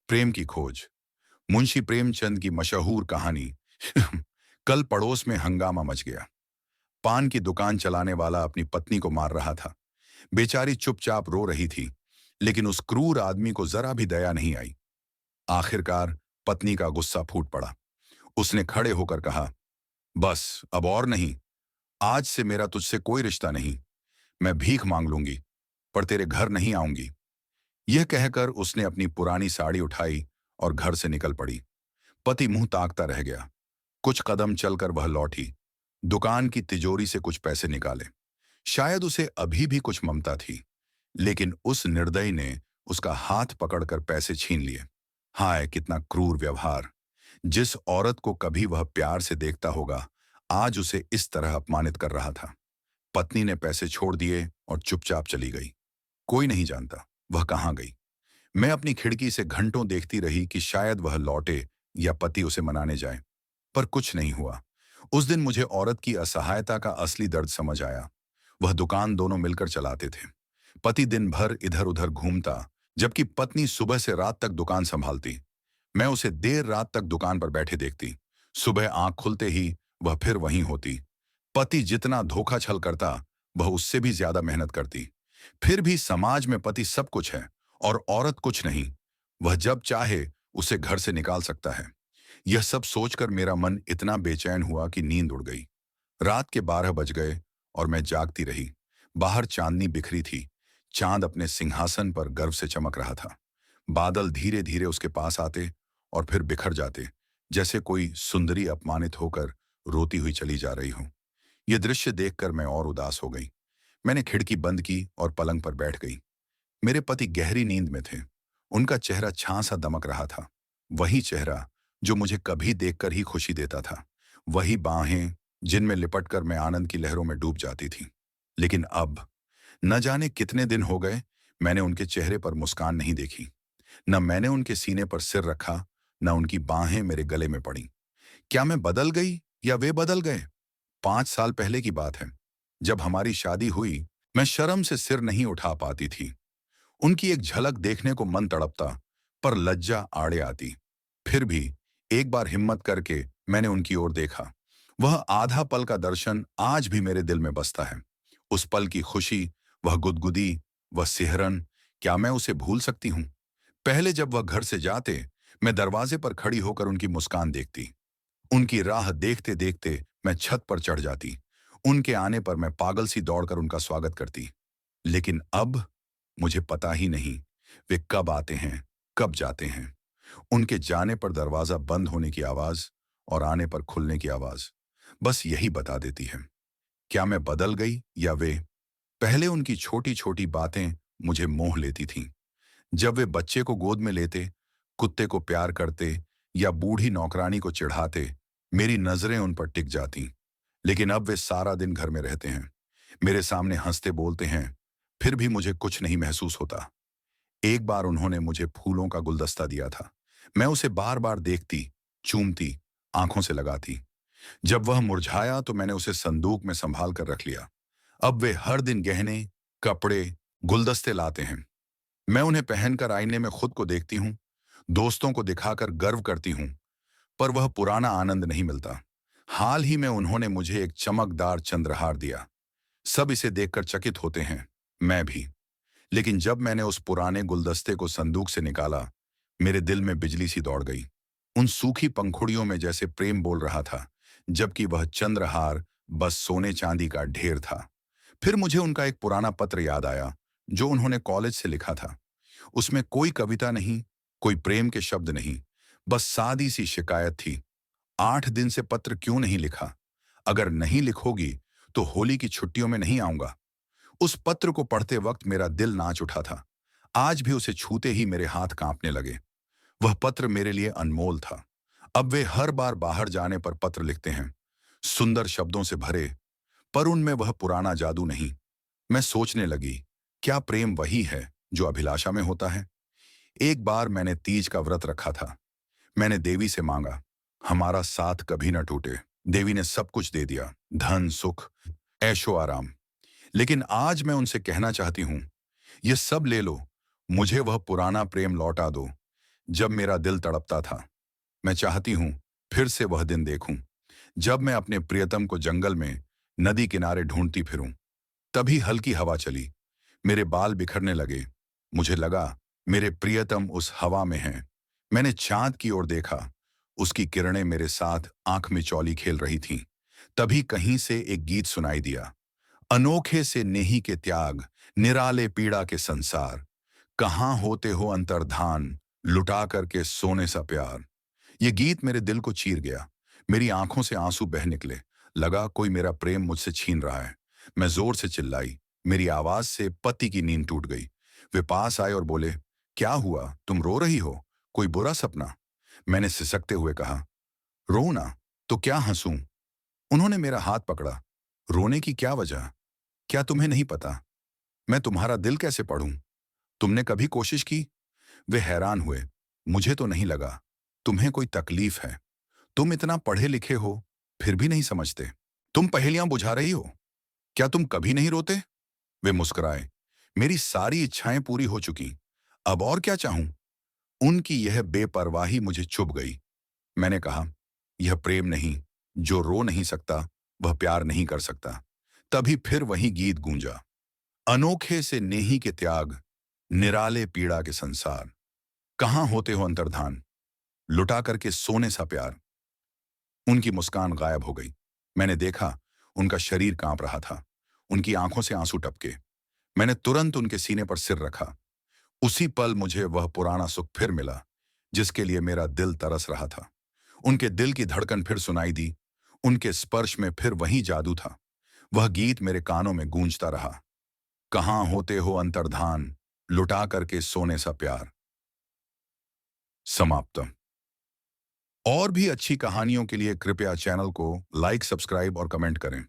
प्रेम की खोज। मुंशी प्रेमचंद की मशहूर कहानी। कल पड़ोस में हंगामा मच गया। पान की दुकान चलाने वाला अपनी पत्नी को मार रहा था। बेचारी चुपचाप रो रही थी, लेकिन उस क्रूर आदमी को जरा भी दया नहीं आई। आखिरकार पत्नी का गुस्सा फूट पड़ा। उसने खड़े होकर कहा, बस अब और नहीं। आज से मेरा तुझसे कोई रिश्ता नहीं। मैं भीख मांग लूंगी, पर तेरे घर नहीं आऊंगी। यह कहकर उसने अपनी पुरानी साड़ी उठाई और घर से निकल पड़ी। पति मुंह ताकता रह गया। कुछ कदम चलकर वह लौटी। दुकान की तिजोरी से कुछ पैसे निकाले। शायद उसे अभी भी कुछ ममता थी, लेकिन उस निर्दयी ने उसका हाथ पकड़कर पैसे छीन लिए। हाय कितना क्रूर व्यवहार! जिस औरत को कभी वह प्यार से देखता होगा, आज उसे इस तरह अपमानित कर रहा था। पत्नी ने पैसे छोड़ दिए और चुपचाप चली गई। कोई नहीं जानता वह कहाँ गई। मैं अपनी खिड़की से घंटों देखती रही कि शायद वह लौटे या पति उसे मनाने जाए, पर कुछ नहीं हुआ। उस दिन मुझे औरत की असहायता का असली दर्द समझ आया। वह दुकान दोनों मिलकर चलाते थे। पति दिन भर इधर उधर घूमता, जबकि पत्नी सुबह से रात तक दुकान संभालती। मैं उसे देर रात तक दुकान पर बैठे देखती। सुबह आंख खुलते ही वह फिर वहीं होती। पति जितना धोखा छल करता, वह उससे भी ज्यादा मेहनत करती। फिर भी समाज में पति सब कुछ है और औरत कुछ नहीं। वह जब चाहे उसे घर से निकाल सकता है। यह सब सोचकर मेरा मन इतना बेचैन हुआ कि नींद उड़ गई। रात के 12 बज गए और मैं जागती रही। बाहर चांदनी बिखरी थी। चांद अपने सिंहासन पर गर्व से चमक रहा था। बादल धीरे धीरे उसके पास आते और फिर बिखर जाते, जैसे कोई सुंदरी अपमानित होकर रोती हुई चली जा रही हो। यह दृश्य देखकर मैं और उदास हो गई। मैंने खिड़की बंद की और पलंग पर बैठ गई। मेरे पति गहरी नींद में थे। उनका चेहरा छां सा दमक रहा था। वही चेहरा जो मुझे कभी देखकर ही खुशी देता था। वही बाहें जिनमें लिपटकर मैं आनंद की लहरों में डूब जाती थी। लेकिन अब न जाने कितने दिन हो गए, मैंने उनके चेहरे पर मुस्कान नहीं देखी। न मैंने उनके सीने पर सिर रखा, न उनकी बाहें मेरे गले में पड़ी। क्या मैं बदल गई या वे बदल गए? 5 साल पहले की बात है। जब हमारी शादी हुई, मैं शर्म से सिर नहीं उठा पाती थी। उनकी एक झलक देखने को मन तड़पता, पर लज्जा आड़े आती। फिर भी एक बार हिम्मत करके मैंने उनकी ओर देखा। वह आधा पल का दर्शन आज भी मेरे दिल में बसता है। उस पल की खुशी, वह गुदगुदी, वह सिहरन, क्या मैं उसे भूल सकती हूँ? पहले जब वह घर से जाते, मैं दरवाजे पर खड़ी होकर उनकी मुस्कान देखती। उनकी राह देखते देखते मैं छत पर चढ़ जाती। उनके आने पर मैं पागल सी दौड़कर उनका स्वागत करती। लेकिन अब मुझे पता ही नहीं वे कब आते हैं, कब जाते हैं। उनके जाने पर दरवाजा बंद होने की आवाज और आने पर खुलने की आवाज बस यही बता देती है। क्या मैं बदल गई या वे? पहले उनकी छोटी छोटी बातें मुझे मोह लेती थीं। जब वे बच्चे को गोद में लेते, कुत्ते को प्यार करते या बूढ़ी नौकरानी को चिढ़ाते, मेरी नजरें उन पर टिक जाती। लेकिन अब वे सारा दिन घर में रहते हैं, मेरे सामने हंसते बोलते हैं, फिर भी मुझे कुछ नहीं महसूस होता। एक बार उन्होंने मुझे फूलों का गुलदस्ता दिया था। मैं उसे बार बार देखती, चूमती, आंखों से लगाती। जब वह मुरझाया तो मैंने उसे संदूक में संभाल कर रख लिया। अब वे हर दिन गहने, कपड़े, गुलदस्ते लाते हैं। मैं उन्हें पहनकर आईने में खुद को देखती हूँ, दोस्तों को दिखाकर गर्व करती हूँ, पर वह पुराना आनंद नहीं मिलता। हाल ही में उन्होंने मुझे एक चमकदार चंद्रहार दिया। सब इसे देखकर चकित होते हैं, मैं भी। लेकिन जब मैंने उस पुराने गुलदस्ते को संदूक से निकाला, मेरे दिल में बिजली सी दौड़ गई। उन सूखी पंखुड़ियों में जैसे प्रेम बोल रहा था, जबकि वह चंद्रहार बस सोने चांदी का ढेर था। फिर मुझे उनका एक पुराना पत्र याद आया, जो उन्होंने कॉलेज से लिखा था। उसमें कोई कविता नहीं, कोई प्रेम के शब्द नहीं, बस सादी सी शिकायत थी। 8 दिन से पत्र क्यों नहीं लिखा? अगर नहीं लिखोगी तो होली की छुट्टियों में नहीं आऊंगा। उस पत्र को पढ़ते वक्त मेरा दिल नाच उठा था। आज भी उसे छूते ही मेरे हाथ कांपने लगे। वह पत्र मेरे लिए अनमोल था। अब वे हर बार बाहर जाने पर पत्र लिखते हैं, सुंदर शब्दों से भरे, पर उनमें वह पुराना जादू नहीं। मैं सोचने लगी, क्या प्रेम वही है जो अभिलाषा में होता है? एक बार मैंने तीज का व्रत रखा था। मैंने देवी से मांगा, हमारा साथ कभी न टूटे। देवी ने सब कुछ दे दिया, धन, सुख, ऐशो आराम। लेकिन आज मैं उनसे कहना चाहती हूँ, ये सब ले लो, मुझे वह पुराना प्रेम लौटा दो। जब मेरा दिल तड़पता था। मैं चाहती हूं फिर से वह दिन देखूं, जब मैं अपने प्रियतम को जंगल में, नदी किनारे ढूंढती फिरूं। तभी हल्की हवा चली, मेरे बाल बिखरने लगे। मुझे लगा मेरे प्रियतम उस हवा में हैं। मैंने चांद की ओर देखा, उसकी किरणें मेरे साथ आंख में चौली खेल रही थीं। तभी कहीं से एक गीत सुनाई दिया, अनोखे से नेही के त्याग, निराले पीड़ा के संसार, कहाँ होते हो अंतर्धान, लुटा करके सोने सा प्यार। ये गीत मेरे दिल को चीर गया। मेरी आंखों से आंसू बह निकले। लगा कोई मेरा प्रेम मुझसे छीन रहा है। मैं जोर से चिल्लाई। मेरी आवाज से पति की नींद टूट गई। वे पास आए और बोले, क्या हुआ, तुम रो रही हो? कोई बुरा सपना? मैंने सिसकते हुए कहा, रो ना, तो क्या हंसूं? उन्होंने मेरा हाथ पकड़ा। रोने की क्या वजह? क्या तुम्हें नहीं पता मैं तुम्हारा दिल कैसे पढ़ूं? तुमने कभी कोशिश की? वे हैरान हुए। मुझे तो नहीं लगा तुम्हें कोई तकलीफ है। तुम इतना पढ़े लिखे हो, फिर भी नहीं समझते। तुम पहेलियां बुझा रही हो। क्या तुम कभी नहीं रोते? वे मुस्कुराए। मेरी सारी इच्छाएं पूरी हो चुकी, अब और क्या चाहूं? उनकी यह बेपरवाही मुझे चुभ गई। मैंने कहा, यह प्रेम नहीं। जो रो नहीं सकता वह प्यार नहीं कर सकता। तभी फिर वही गीत गूंजा, अनोखे से नेही के त्याग, निराले पीड़ा के संसार, कहाँ होते हो अंतर्धान, लुटा करके सोने सा प्यार। उनकी मुस्कान गायब हो गई। मैंने देखा उनका शरीर कांप रहा था। उनकी आंखों से आंसू टपके। मैंने तुरंत उनके सीने पर सिर रखा। उसी पल मुझे वह पुराना सुख फिर मिला, जिसके लिए मेरा दिल तरस रहा था। उनके दिल की धड़कन फिर सुनाई दी। उनके स्पर्श में फिर वही जादू था। वह गीत मेरे कानों में गूंजता रहा, कहाँ होते हो अंतर्धान, लुटा करके सोने सा प्यार। समाप्त। और भी अच्छी कहानियों के लिए कृपया चैनल को लाइक, सब्सक्राइब और कमेंट करें।